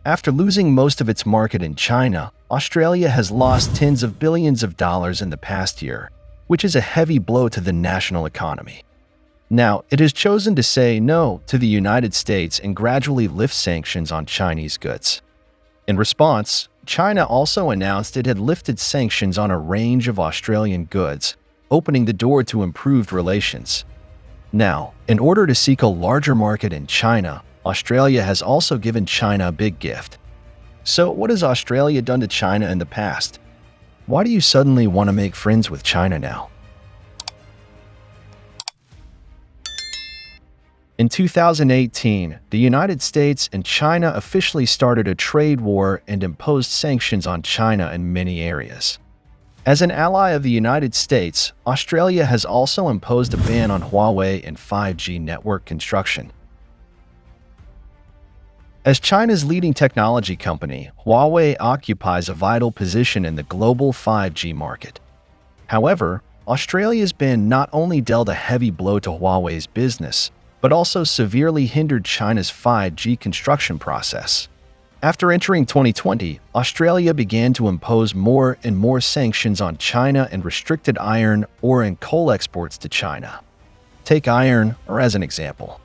After losing most of its market in China, Australia has lost tens of billions of dollars in the past year, which is a heavy blow to the national economy. Now, it has chosen to say no to the United States and gradually lift sanctions on Chinese goods. In response, China also announced it had lifted sanctions on a range of Australian goods, opening the door to improved relations. Now, in order to seek a larger market in China, Australia has also given China a big gift. So, what has Australia done to China in the past? Why do you suddenly want to make friends with China now? In 2018, the United States and China officially started a trade war and imposed sanctions on China in many areas. As an ally of the United States, Australia has also imposed a ban on Huawei and 5G network construction. As China's leading technology company, Huawei occupies a vital position in the global 5G market. However, Australia's ban not only dealt a heavy blow to Huawei's business, but also severely hindered China's 5G construction process. After entering 2020, Australia began to impose more and more sanctions on China and restricted iron ore and coal exports to China. Take iron ore as an example.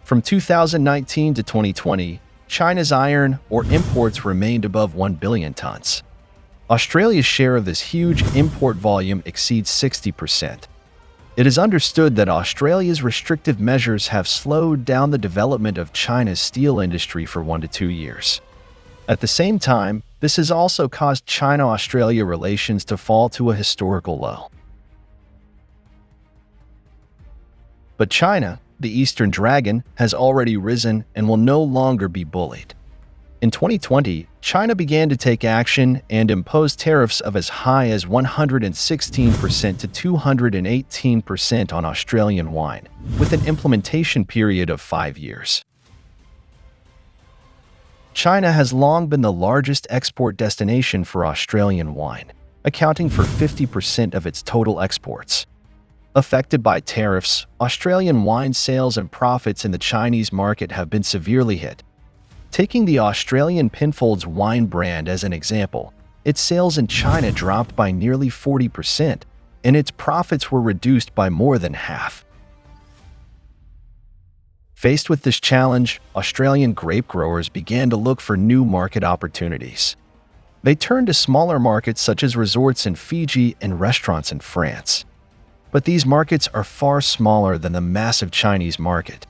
From 2019 to 2020, China's iron ore imports remained above 1 billion tons. Australia's share of this huge import volume exceeds 60%. It is understood that Australia's restrictive measures have slowed down the development of China's steel industry for 1 to 2 years. At the same time, this has also caused China-Australia relations to fall to a historical low. But China, the Eastern Dragon, has already risen and will no longer be bullied. In 2020, China began to take action and impose tariffs of as high as 116% to 218% on Australian wine, with an implementation period of 5 years. China has long been the largest export destination for Australian wine, accounting for 50% of its total exports. Affected by tariffs, Australian wine sales and profits in the Chinese market have been severely hit. Taking the Australian Penfolds wine brand as an example, its sales in China dropped by nearly 40%, and its profits were reduced by more than half. Faced with this challenge, Australian grape growers began to look for new market opportunities. They turned to smaller markets such as resorts in Fiji and restaurants in France. But these markets are far smaller than the massive Chinese market.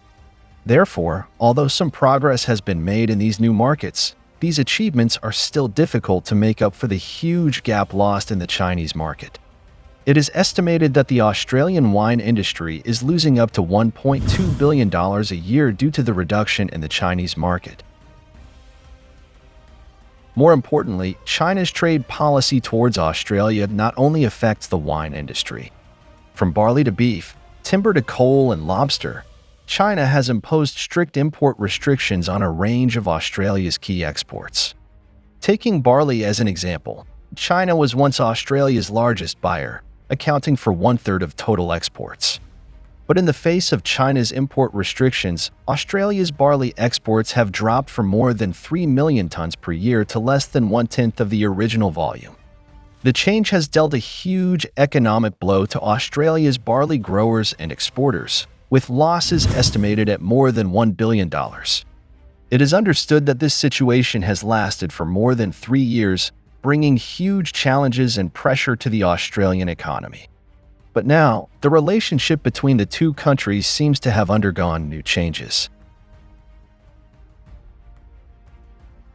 Therefore, although some progress has been made in these new markets, these achievements are still difficult to make up for the huge gap lost in the Chinese market. It is estimated that the Australian wine industry is losing up to $1.2 billion a year due to the reduction in the Chinese market. More importantly, China's trade policy towards Australia not only affects the wine industry. From barley to beef, timber to coal and lobster, China has imposed strict import restrictions on a range of Australia's key exports. Taking barley as an example, China was once Australia's largest buyer, accounting for 1/3 of total exports. But in the face of China's import restrictions, Australia's barley exports have dropped from more than 3 million tons per year to less than 1/10 of the original volume. The change has dealt a huge economic blow to Australia's barley growers and exporters, with losses estimated at more than $1 billion. It is understood that this situation has lasted for more than 3 years, bringing huge challenges and pressure to the Australian economy. But now, the relationship between the two countries seems to have undergone new changes.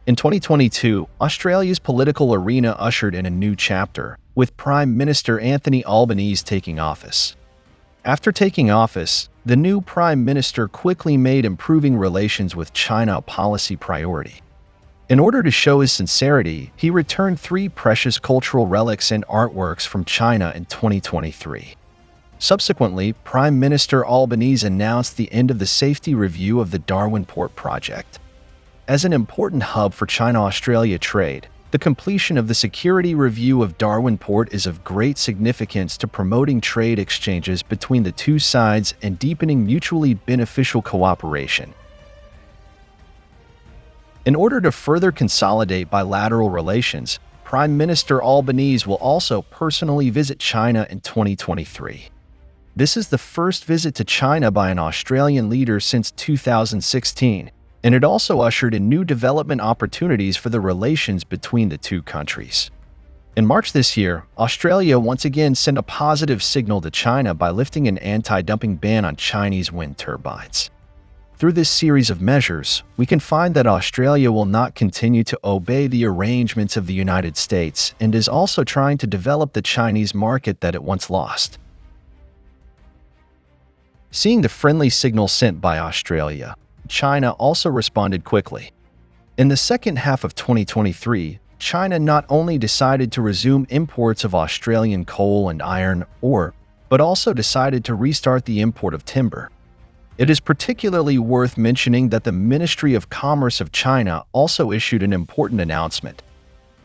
In 2022, Australia's political arena ushered in a new chapter, with Prime Minister Anthony Albanese taking office. After taking office, the new Prime Minister quickly made improving relations with China a policy priority. In order to show his sincerity, he returned 3 precious cultural relics and artworks from China in 2023. Subsequently, Prime Minister Albanese announced the end of the safety review of the Darwin Port project. As an important hub for China-Australia trade, the completion of the security review of Darwin Port is of great significance to promoting trade exchanges between the two sides and deepening mutually beneficial cooperation. In order to further consolidate bilateral relations, Prime Minister Albanese will also personally visit China in 2023. This is the first visit to China by an Australian leader since 2016, and it also ushered in new development opportunities for the relations between the two countries. In March this year, Australia once again sent a positive signal to China by lifting an anti-dumping ban on Chinese wind turbines. Through this series of measures, we can find that Australia will not continue to obey the arrangements of the United States and is also trying to develop the Chinese market that it once lost. Seeing the friendly signal sent by Australia, China also responded quickly. In the second half of 2023, China not only decided to resume imports of Australian coal and iron ore, but also decided to restart the import of timber. It is particularly worth mentioning that the Ministry of Commerce of China also issued an important announcement.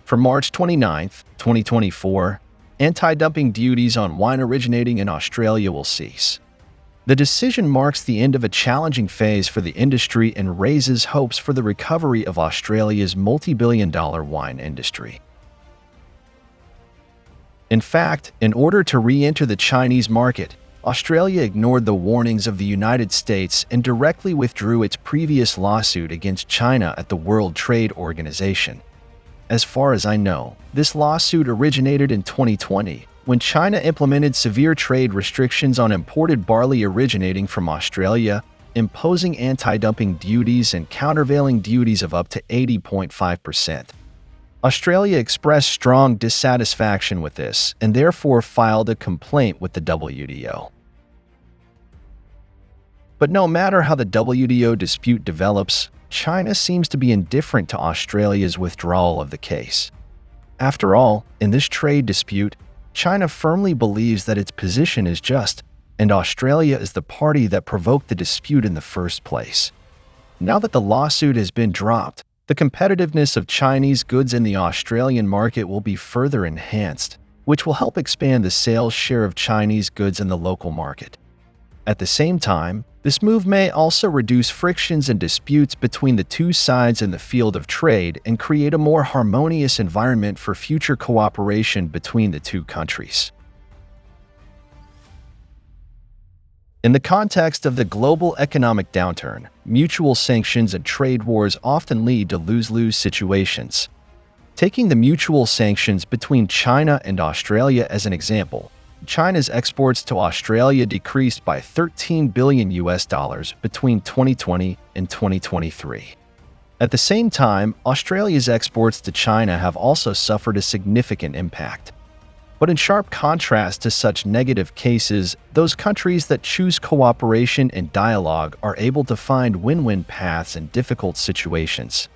From March 29, 2024, anti-dumping duties on wine originating in Australia will cease. The decision marks the end of a challenging phase for the industry and raises hopes for the recovery of Australia's multi-billion-dollar wine industry. In fact, in order to re-enter the Chinese market, Australia ignored the warnings of the United States and directly withdrew its previous lawsuit against China at the World Trade Organization. As far as I know, this lawsuit originated in 2020, when China implemented severe trade restrictions on imported barley originating from Australia, imposing anti-dumping duties and countervailing duties of up to 80.5%. Australia expressed strong dissatisfaction with this and therefore filed a complaint with the WTO. But no matter how the WTO dispute develops, China seems to be indifferent to Australia's withdrawal of the case. After all, in this trade dispute, China firmly believes that its position is just, and Australia is the party that provoked the dispute in the first place. Now that the lawsuit has been dropped, the competitiveness of Chinese goods in the Australian market will be further enhanced, which will help expand the sales share of Chinese goods in the local market. At the same time, this move may also reduce frictions and disputes between the two sides in the field of trade and create a more harmonious environment for future cooperation between the two countries. In the context of the global economic downturn, mutual sanctions and trade wars often lead to lose-lose situations. Taking the mutual sanctions between China and Australia as an example, China's exports to Australia decreased by $13 billion between 2020 and 2023. At the same time, Australia's exports to China have also suffered a significant impact. But in sharp contrast to such negative cases, those countries that choose cooperation and dialogue are able to find win-win paths in difficult situations.